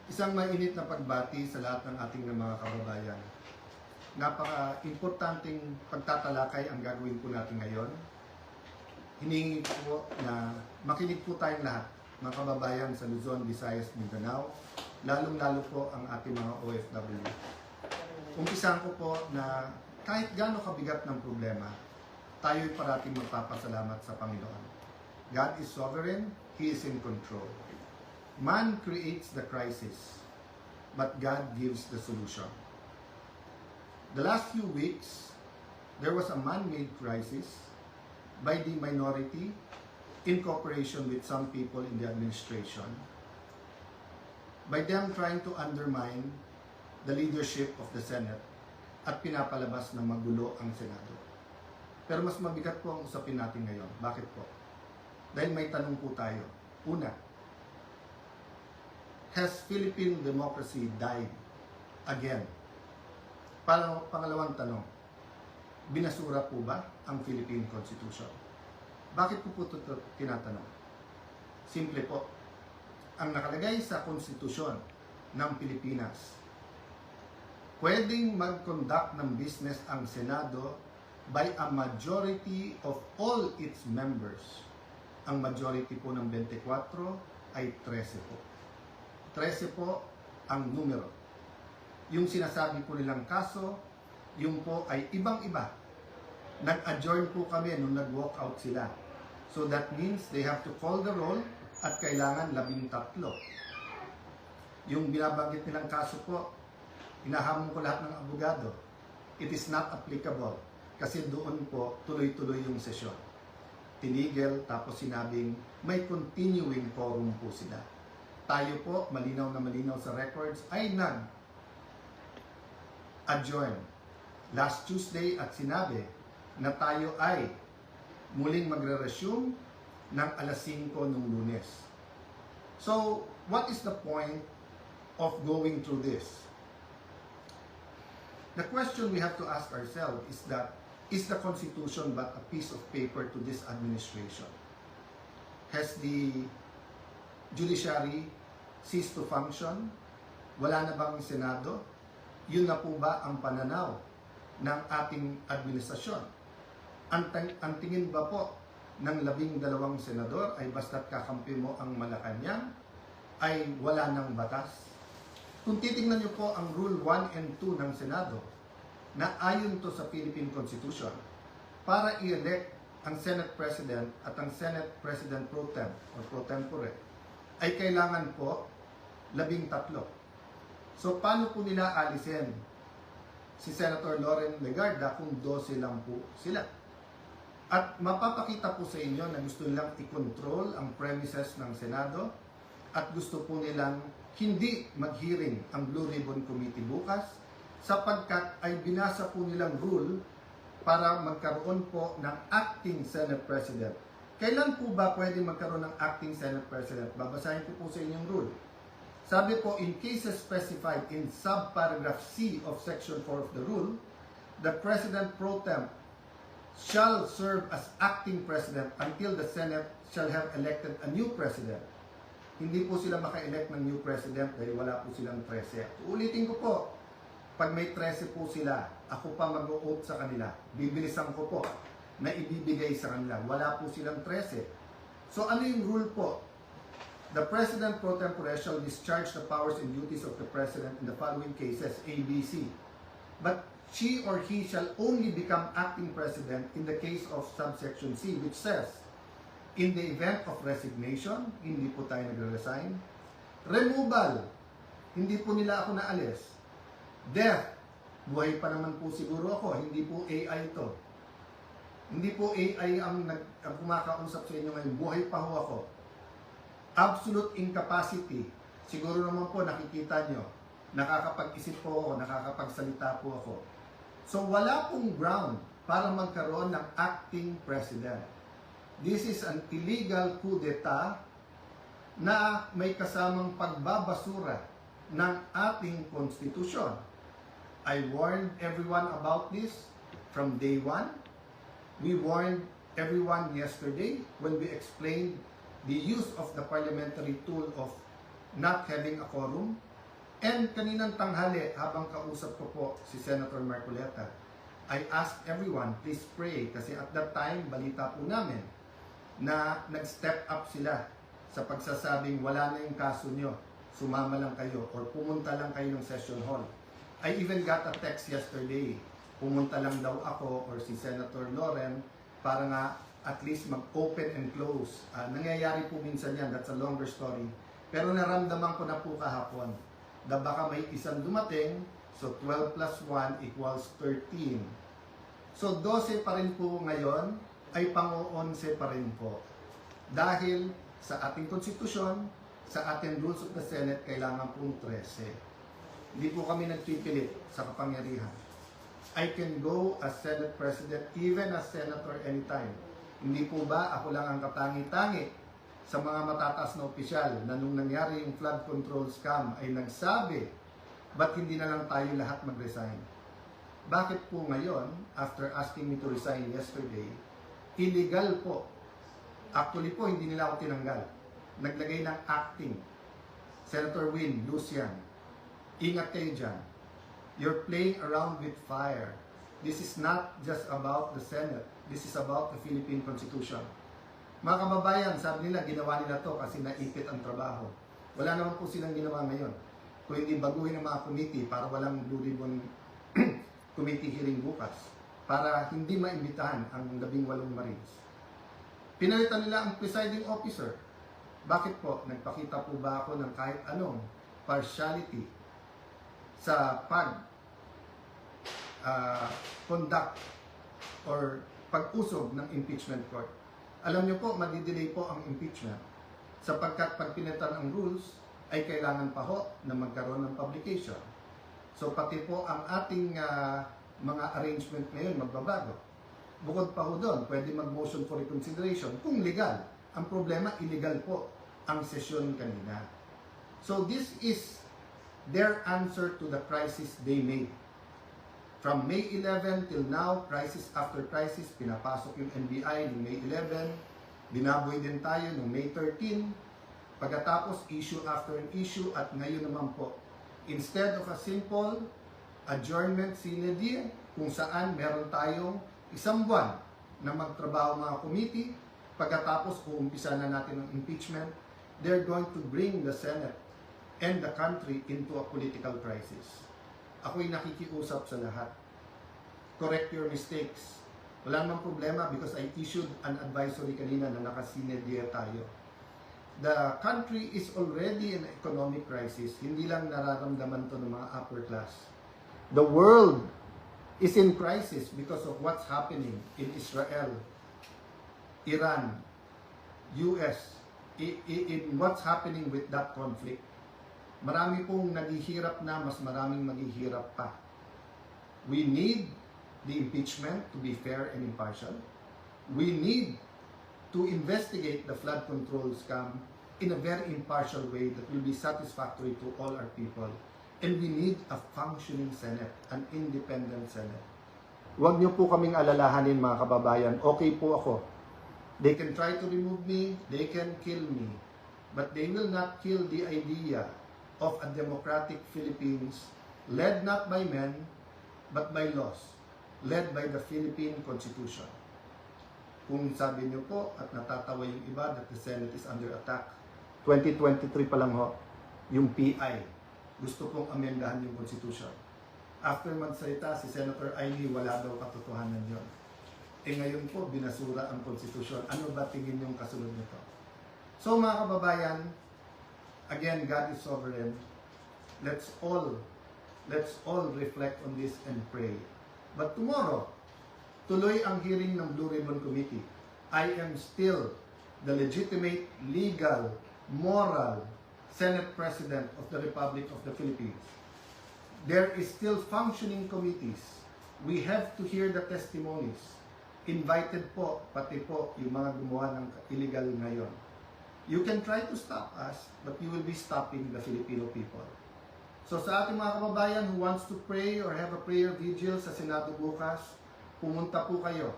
Isang mainit na pagbati sa lahat ng ating mga kababayan. Napaka-importanting pagtatalakay ang gagawin po natin ngayon. Hiningi po na makinig po tayong lahat, mga kababayan sa Luzon, Visayas, Mindanao, lalong-lalo po ang ating mga OFW. Umpisahan ko po na kahit gaano kabigat ng problema, tayo'y parating magpapasalamat sa Panginoon. God is sovereign, He is in control. Man creates the crisis, but God gives the solution. The last few weeks, there was a man-made crisis by the minority in cooperation with some people in the administration, by them trying to undermine the leadership of the Senate at pinapalabas na magulo ang Senado. Pero mas mabigat po ang usapin natin ngayon. Bakit po? Dahil may tanong po tayo. Una, has Philippine democracy died again? Pangalawang tanong, binasura po ba ang Philippine Constitution? Bakit po ito tinatanong? Simple po, ang nakalagay sa konstitusyon ng Pilipinas, pwedeng mag-conduct ng business ang Senado by a majority of all its members. Ang majority po ng 24 ay 13 po. 13 po ang numero. Yung sinasabi po nilang kaso, yung po ay ibang-iba. Nag-adjourn po kami nung nag-walk out sila. So that means they have to call the roll at kailangan 13. Yung binabanggit nilang kaso po, inahamon ko lahat ng abogado. It is not applicable kasi doon po tuloy-tuloy yung sesyon. Tinigil tapos sinabing may continuing quorum po sila. Tayo po, malinaw na malinaw sa records, ay nag-adjourn last Tuesday at sinabi na tayo ay muling magre-resume ng alas 5 ng Lunes. So, what is the point of going through this? The question we have to ask ourselves is that, is the Constitution but a piece of paper to this administration? Has the judiciary ceased to function? Wala na bang Senado? Yun na po ba ang pananaw ng ating administrasyon? Ang tingin ba po ng 12 senador ay basta't kakampi mo ang Malacanang ay wala ng batas? Kung titingnan niyo po ang Rule 1 and 2 ng Senado, na ayon to sa Philippine Constitution, para i-elect ang Senate President at ang Senate President Pro Tem or Pro Tempore, ay kailangan po 13. So, paano po nila alisin si Senator Loren Legarda kung 12 lang po sila? At mapapakita po sa inyo na gusto nilang i-control ang premises ng Senado at gusto po nilang hindi mag-hearing ang Blue Ribbon Committee bukas sapagkat ay binasa po nilang rule para magkaroon po ng acting Senate President. Kailan po ba pwede magkaroon ng acting Senate President? Babasahin ko po sa inyong rule. Sabi po, in cases specified in subparagraph C of Section 4 of the rule, the President Pro Tem shall serve as acting President until the Senate shall have elected a new President. Hindi po sila maka-elect ng new President dahil wala po silang 13. Ulitin ko po, pag may 13 po sila, ako pa mag-o-oath sa kanila. Bibilisan ko po na ibibigay sa kanila. Wala po silang 13. So ano yung rule po? The President Pro Tempore shall discharge the powers and duties of the President in the following cases, A, B, C. But she or he shall only become acting President in the case of subsection C, which says, in the event of resignation, hindi po tayo nagre-resign. Removal, hindi po nila ako naalis. Death, buhay pa naman po siguro ako, hindi po AI ito. Hindi po AI ang kumakausap sa inyo ngayon, buhay pa ho ako. Absolute incapacity, siguro naman po nakikita nyo, nakakapag-isip po ako, nakakapagsalita po ako. So wala pong ground para magkaroon ng acting president. This is an illegal coup d'etat na may kasamang pagbabasura ng ating konstitusyon. I warned everyone about this from day one. We warned everyone yesterday when we explained the use of the parliamentary tool of not having a quorum. And kaninang tanghali, habang kausap ko po si Senator Marcoleta, I asked everyone, please pray. Kasi at that time, balita po namin na nag-step up sila sa pagsasabing wala na yung kaso nyo, sumama lang kayo or pumunta lang kayo ng session hall. I even got a text yesterday, pumunta lang daw ako or si Senator Loren para nga at least mag-open and close. Nangyayari po minsan yan, that's a longer story. Pero naramdaman ko na po kahapon na baka may isang dumating, so 12 plus 1 equals 13. So 12 pa rin po ngayon, ay pang-11 pa rin po. Dahil sa ating konstitusyon, sa ating rules of the Senate, kailangan pong 13. Hindi po kami nagpipilit sa kapangyarihan. I can go as Senate President, even as Senator anytime. Hindi po ba ako lang ang katangi-tangi sa mga matataas na opisyal na nung nangyari yung flood control scam ay nagsabi, ba't hindi na lang tayo lahat mag-resign? Bakit po ngayon, after asking me to resign yesterday, illegal po. Actually po, hindi nila ako tinanggal. Naglagay ng acting. Senator Win, Lucian, ingat kayo dyan. You're playing around with fire. This is not just about the Senate. This is about the Philippine Constitution. Mga kababayan, sabi nila, ginawa nila to kasi naipit ang trabaho. Wala naman po silang ginawa ngayon. Kung hindi baguhin ang mga committee para walang Blue Ribbon committee hearing bukas. Para hindi maimbitahan ang 18 Marines. Pinalitan nila ang presiding officer. Bakit po? Nagpakita po ba ako ng kahit anong partiality sa conduct or pag-usog ng impeachment court? Alam niyo po, madidelay po ang impeachment sapagkat pag pinalitan ang rules ay kailangan pa ho na magkaroon ng publication. So pati po ang ating mga arrangement ngayon magbabago. Bukod pa ho doon, pwede mag-motion for reconsideration kung legal. Ang problema, illegal po ang sesyon kanina. So this is their answer to the crisis they made. From May 11 till now, crisis after crisis, pinapasok yung NBI noong May 11, binaboy din tayo noong May 13, pagkatapos issue after an issue, at ngayon naman po, instead of a simple adjournment sine die, kung saan meron tayong isang buwan na magtrabaho mga committee, pagkatapos uumpisa na natin ang impeachment, they're going to bring the Senate and the country into a political crisis. Ako'y nakikiusap sa lahat. Correct your mistakes. Wala namang problema because I issued an advisory kanina na nakasine die tayo. The country is already in economic crisis. Hindi lang nararamdaman to ng mga upper class. The world is in crisis because of what's happening in Israel, Iran, US, in what's happening with that conflict. Marami pong naghihirap na, mas maraming maghihirap pa. We need the impeachment to be fair and impartial. We need to investigate the flood control scam in a very impartial way that will be satisfactory to all our people. And we need a functioning Senate, an independent Senate. Huwag niyo po kaming alalahanin mga kababayan, okay po ako. They can try to remove me, they can kill me, but they will not kill the idea of a democratic Philippines led not by men, but by laws, led by the Philippine Constitution. Kung sabi niyo po, at natatawa yung iba, that the Senate is under attack, 2023 pa lang ho, yung PI, gusto pong amendahan yung Constitution. After magsalita, si Senator Aimee, wala daw katotohanan yun. Ngayon po, binasura ang Constitution. Ano ba tingin yung kasunod nito? So mga kababayan, again, God is sovereign. Let's all reflect on this and pray. But tomorrow, tuloy ang hearing ng Blue Ribbon Committee. I am still the legitimate, legal, moral Senate President of the Republic of the Philippines. There is still functioning committees. We have to hear the testimonies. Invited po, pati po yung mga gumawa ng illegal ngayon. You can try to stop us, but you will be stopping the Filipino people. So sa ating mga kababayan who wants to pray or have a prayer vigil sa Senado bukas, pumunta po kayo.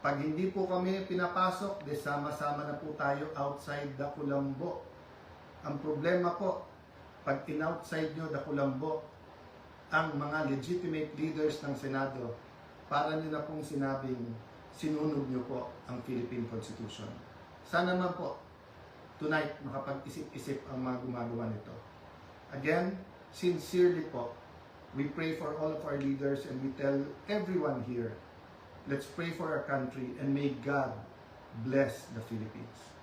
Pag hindi po kami pinapasok, sama-sama na po tayo outside the kulambo. Ang problema po, pag in-outside nyo, dakulambo, ang mga legitimate leaders ng Senado, para nyo na pong sinabing sinunog nyo po ang Philippine Constitution. Sana naman po, tonight, makapag-isip-isip ang mga gumagawa nito. Again, sincerely po, we pray for all of our leaders and we tell everyone here, let's pray for our country and may God bless the Philippines.